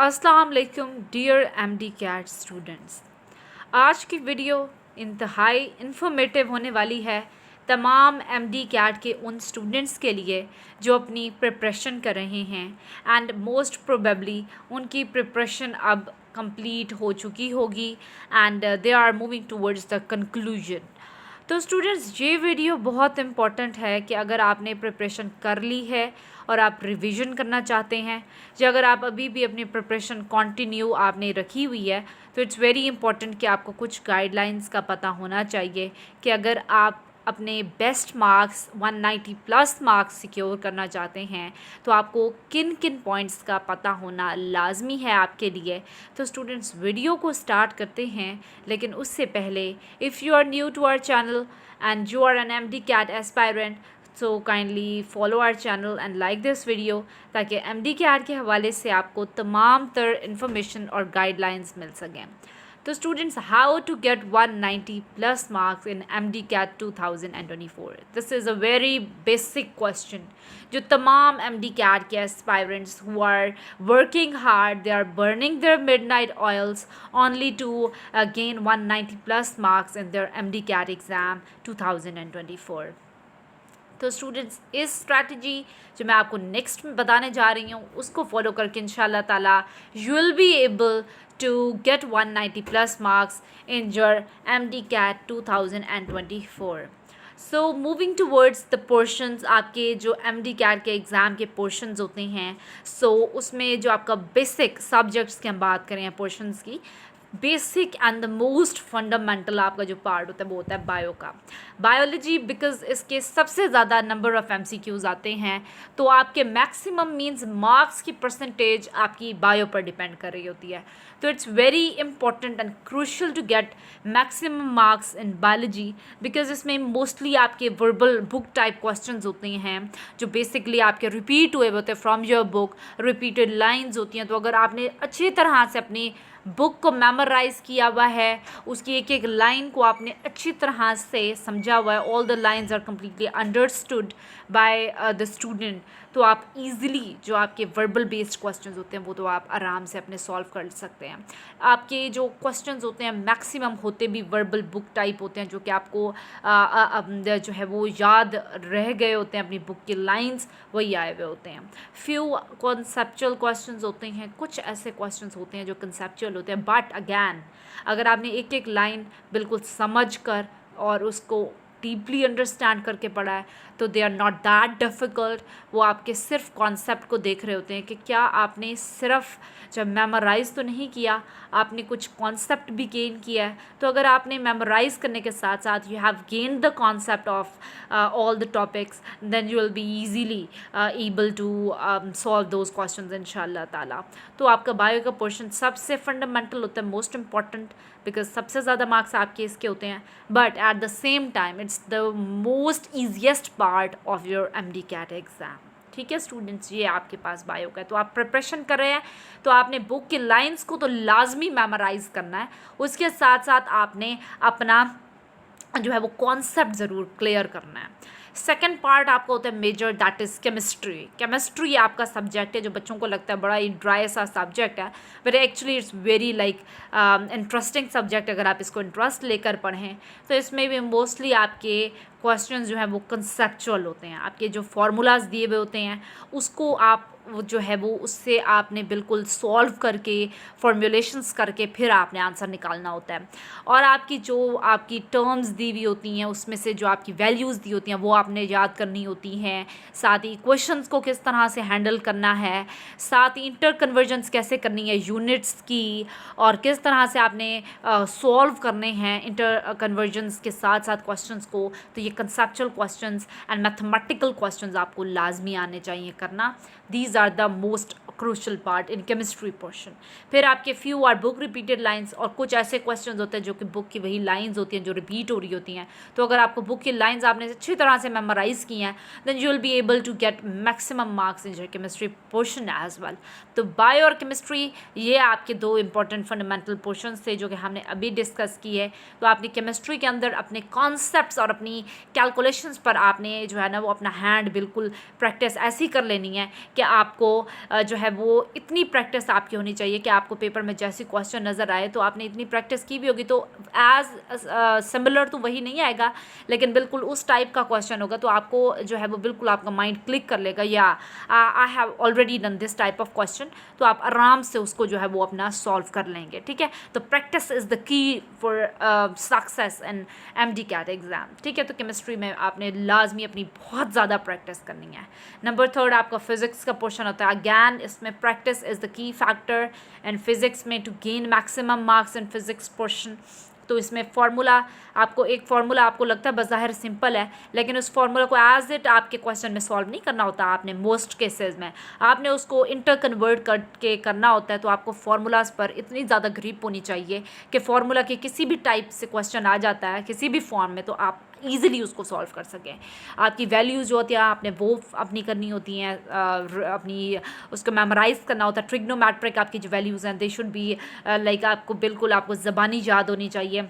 अस्सलाम वालेकुम dear MD cat students. आज की वीडियो इंतहाई इन्फॉर्मेटिव होने वाली है तमाम एमडी कैट के उन स्टूडेंट्स के लिए जो अपनी प्रिपरेशन कर रहे हैं एंड मोस्ट प्रोबेबली उनकी प्रिपरेशन अब कंप्लीट हो चुकी होगी and they are moving towards the conclusion. तो स्टूडेंट्स, ये वीडियो बहुत इम्पॉर्टेंट है कि अगर आपने प्रिपरेशन कर ली है और आप रिवीजन करना चाहते हैं, या अगर आप अभी भी अपनी प्रिपरेशन कंटिन्यू आपने रखी हुई है, तो इट्स वेरी इंपॉर्टेंट कि आपको कुछ गाइडलाइंस का पता होना चाहिए कि अगर आप अपने best marks 190 plus marks secure करना चाहते हैं तो आपको किन किन पॉइंट्स का पता होना लाजमी है आपके लिए। तो स्टूडेंट्स, वीडियो को स्टार्ट करते हैं, लेकिन उससे पहले if you are new to our channel and you are an MD CAT aspirant, so kindly follow our channel and like this video ताकि एमडी कैट के हवाले से आपको तमाम तर इन्फॉर्मेशन और गाइडलाइंस मिल सकें। तो students, how to get 190 plus marks in MD CAT 2024? This is a very basic question जो तमाम एमडी कैट के aspirants who are working hard, they are burning their midnight oils only to gain 190 plus marks in their MD CAT exam 2024. तो students, इस strategy जो मैं आपको next में बताने जा रही हूँ उसको फॉलो करके इंशाल्लाह ताला you will be able to get 190 plus marks in your MD CAT 2024. So moving towards the portions, आपके जो MD CAT के एग्ज़ाम के पोर्शंस होते हैं, सो उसमें जो आपका बेसिक सब्जेक्ट्स की हम बात करें पोर्शंस की, basic and the most fundamental आपका जो पार्ट होता है वो होता है बायो का, बायोलॉजी, बिकॉज इसके सबसे ज़्यादा नंबर ऑफ़ MCQs आते हैं। तो आपके मैक्सिमम मींस मार्क्स की परसेंटेज आपकी बायो पर डिपेंड कर रही होती है। तो it's very important and crucial to get maximum marks in biology, because इसमें मोस्टली आपके वर्बल बुक टाइप क्वेश्चंस होते हैं जो बेसिकली आपके रिपीट हुए होते हैं from your book, repeated lines होती हैं। तो अगर आपने अच्छी तरह से अपनी बुक को मेमोराइज़ किया हुआ है, उसकी एक एक लाइन को आपने अच्छी तरह से समझा हुआ है, all the lines are completely understood by the student, तो आप इजीली जो आपके वर्बल बेस्ड क्वेश्चंस होते हैं वो तो आप आराम से अपने सॉल्व कर सकते हैं। आपके जो क्वेश्चंस होते हैं मैक्सिमम होते भी वर्बल बुक टाइप होते हैं जो कि आपको जो है वो याद रह गए होते हैं, अपनी बुक की लाइन्स वही आए हुए होते हैं। फ्यू कॉन्सेप्चुअल क्वेश्चंस होते हैं, कुछ ऐसे क्वेश्चंस होते हैं जो कंसेप्चुअल होते हैं, बट अगैन अगर आपने एक एक लाइन बिल्कुल समझ कर और उसको डीपली अंडरस्टैंड करके पढ़ा है तो they are not that difficult. वो आपके सिर्फ कॉन्सेप्ट को देख रहे होते हैं कि क्या आपने सिर्फ जब मेमोराइज़ तो नहीं किया, आपने कुछ कॉन्सेप्ट भी गेन किया है। तो अगर आपने मेमोराइज़ करने के साथ साथ you have gain the concept of all the topics, then you will be easily able to solve those questions इंशाल्लाह ताला। तो आपका बायो का पोर्शन सबसे फंडामेंटल होता है, मोस्ट इंपॉर्टेंट, बिकॉज सबसे ज़्यादा मार्क्स आपके इसके होते हैं, but at the same time it's the most easiest part of your MD CAT exam. ठीक है स्टूडेंट्स, ये आपके पास बायो का है। तो आप प्रिपरेशन कर रहे हैं तो आपने बुक की लाइंस को तो लाजमी मेमोराइज़ करना है, उसके साथ साथ आपने अपना जो है वो कॉन्सेप्ट ज़रूर क्लियर करना है। सेकेंड पार्ट आपका होता है major, that is chemistry. Chemistry आपका सब्जेक्ट है जो बच्चों को लगता है बड़ा ही ड्राई सा सब्जेक्ट है, but actually it's very like interesting subject. अगर आप इसको इंटरेस्ट लेकर पढ़ें तो इसमें भी मोस्टली आपके क्वेश्चंस जो हैं वो कंसेप्चुअल होते हैं, आपके जो फार्मूलाज दिए हुए होते हैं उसको आप जो है वो उससे आपने बिल्कुल सॉल्व करके फॉर्मूलेशंस करके फिर आपने आंसर निकालना होता है। और आपकी जो आपकी टर्म्स दी हुई होती हैं उसमें से जो आपकी वैल्यूज़ दी होती हैं वो आपने याद करनी होती हैं, साथ ही क्वेश्चंस को किस तरह से हैंडल करना है, साथ ही इंटर कन्वर्जन्स कैसे करनी है यूनिट्स की, और किस तरह से आपने सॉल्व करने हैं इंटर कन्वर्जन्स के साथ साथ क्वेश्चंस को। तो ये conceptual questions and mathematical questions आपको लाजमी आने चाहिए करना। These are the most crucial part in chemistry portion. फिर आपके few are book repeated lines, और कुछ ऐसे क्वेश्चंस होते हैं जो कि बुक की वही लाइंस होती हैं जो रिपीट हो रही होती हैं। तो अगर आपको बुक की लाइंस आपने अच्छी तरह से मेमोराइज़ की हैं then you will be able to get maximum marks in your chemistry portion as well. तो बायो और केमिस्ट्री ये आपके दो इंपॉर्टेंट फंडामेंटल पोर्शंस थे जो कि हमने अभी डिस्कस की है। तो आपने केमिस्ट्री के अंदर अपने कॉन्सेप्ट्स और अपनी कैलकुलेशंस पर आपने जो है ना वो अपना हैंड बिल्कुल प्रैक्टिस ऐसी कर लेनी है कि आपको जो है है वो इतनी प्रैक्टिस आपकी होनी चाहिए कि आपको पेपर में जैसे क्वेश्चन नज़र आए तो आपने इतनी प्रैक्टिस की भी होगी तो एज सिमिलर तो वही नहीं आएगा, लेकिन बिल्कुल उस टाइप का क्वेश्चन होगा तो आपको जो है वो बिल्कुल आपका माइंड क्लिक कर लेगा, या I have already done this type of question, तो आप आराम से उसको जो है वो अपना सॉल्व कर लेंगे। ठीक है, तो प्रैक्टिस इज़ द की for success in MD-CAT exam. ठीक है, तो केमिस्ट्री में आपने लाजमी अपनी बहुत ज़्यादा प्रैक्टिस करनी है। नंबर 3 आपका फिजिक्स का पोर्शन होता है। अगैन इसमें practice is the key factor and physics में to gain maximum marks in physics portion. तो इसमें फार्मूला आपको, एक फार्मूला आपको लगता है बज़ाहिर सिंपल है, लेकिन उस फार्मूला को एज इट आपके क्वेश्चन में सॉल्व नहीं करना होता। आपने मोस्ट केसेस में आपने उसको इंटर कन्वर्ट करके करना होता है। तो आपको फार्मूलाज पर इतनी ज़्यादा ग्रिप होनी चाहिए कि फार्मूला के किसी भी टाइप से क्वेश्चन आ जाता है किसी भी फॉर्म में तो आप ईज़िली उसको सॉल्व कर सकें। आपकी वैल्यूज़ जो होती हैं आपने वो अपनी करनी होती हैं, अपनी उसको मेमोराइज़ करना होता है। ट्रिग्नोमेट्रिक आपकी जो वैल्यूज़ हैं दे शुड बी लाइक आपको बिल्कुल आपको ज़बानी याद होनी चाहिए,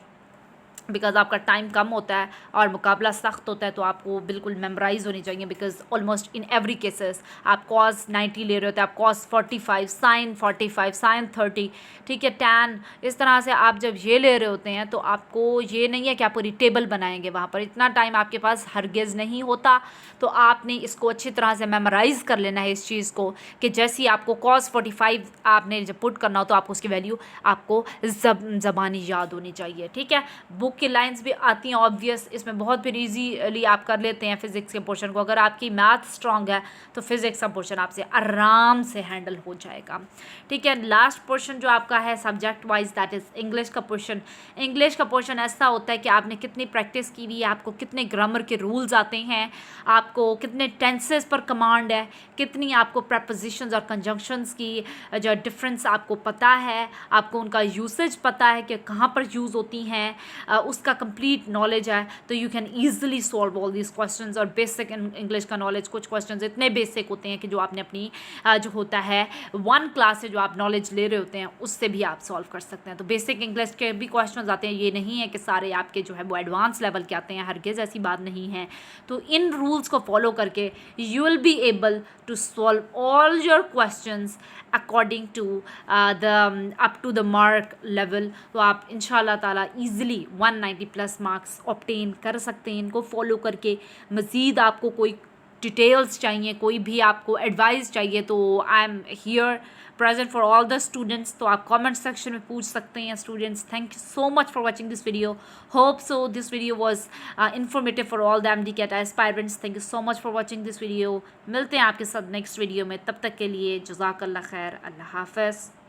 बिकॉज आपका टाइम कम होता है और मुकाबला सख्त होता है, तो आपको बिल्कुल मेमोराइज़ होनी चाहिए। Because almost in every cases आप कॉस 90 ले रहे होते हैं, आप कॉस 45, साइन 45, साइन 30, ठीक है, टैन, इस तरह से आप जब ये ले रहे होते हैं तो आपको ये नहीं है कि आप पूरी टेबल बनाएंगे, वहाँ पर इतना टाइम आपके पास हरगिज़ नहीं होता। तो आपने इसको अच्छी तरह से मेमोराइज़ कर लेना है इस चीज़ को कि जैसे ही आपको कॉस 45 आपने जब पुट करना हो तो आपको उसकी वैल्यू आपको ज़बानी याद होनी चाहिए। ठीक है, बुक की लाइंस भी आती हैं ऑब्वियस, इसमें बहुत फिर ईजीली आप कर लेते हैं फिजिक्स के पोर्शन को। अगर आपकी मैथ स्ट्रांग है तो फिजिक्स का पोर्शन आपसे आराम से हैंडल हो जाएगा। ठीक है, लास्ट पोर्शन जो आपका है subject wise that is English का पोर्शन। इंग्लिश का पोर्शन ऐसा होता है कि आपने कितनी प्रैक्टिस की हुई है, आपको कितने ग्रामर के रूल्स आते हैं, आपको कितने टेंसेस पर कमांड है, कितनी आपको प्रपोजिशंस और कंजंक्शंस की जो डिफरेंस आपको पता है, आपको उनका यूसेज पता है कि कहाँ पर यूज़ होती हैं, उसका कंप्लीट नॉलेज है। तो you can easily solve all these questions. और बेसिक इंग्लिश का नॉलेज, कुछ क्वेश्चंस इतने बेसिक होते हैं कि जो आपने अपनी जो होता है 1 क्लास से जो आप नॉलेज ले रहे होते हैं उससे भी आप सॉल्व कर सकते हैं। तो बेसिक इंग्लिश के भी क्वेश्चंस आते हैं, ये नहीं है कि सारे आपके जो है वो एडवांस लेवल के आते हैं, हरगिज़ ऐसी बात नहीं है। तो इन रूल्स को फॉलो करके you will be able to solve all your questions according to the up to the mark level. तो आप इंशाल्लाह ताला ईज़िली 190+ मार्क्स ऑब्टेन कर सकते हैं इनको फॉलो करके। मज़ीद आपको कोई डिटेल्स चाहिए, कोई भी आपको एडवाइस चाहिए तो I am here present for all the students. तो आप कमेंट सेक्शन में पूछ सकते हैं students. Thank you so much for watching this video. Hope so this video was informative for all the MD-CAT aspirants. Thank you so much for watching this video. मिलते हैं आपके साथ नेक्स्ट वीडियो में, तब तक के लिए जज़ाकल्लाह खैर, अल्लाह हाफ़िज़।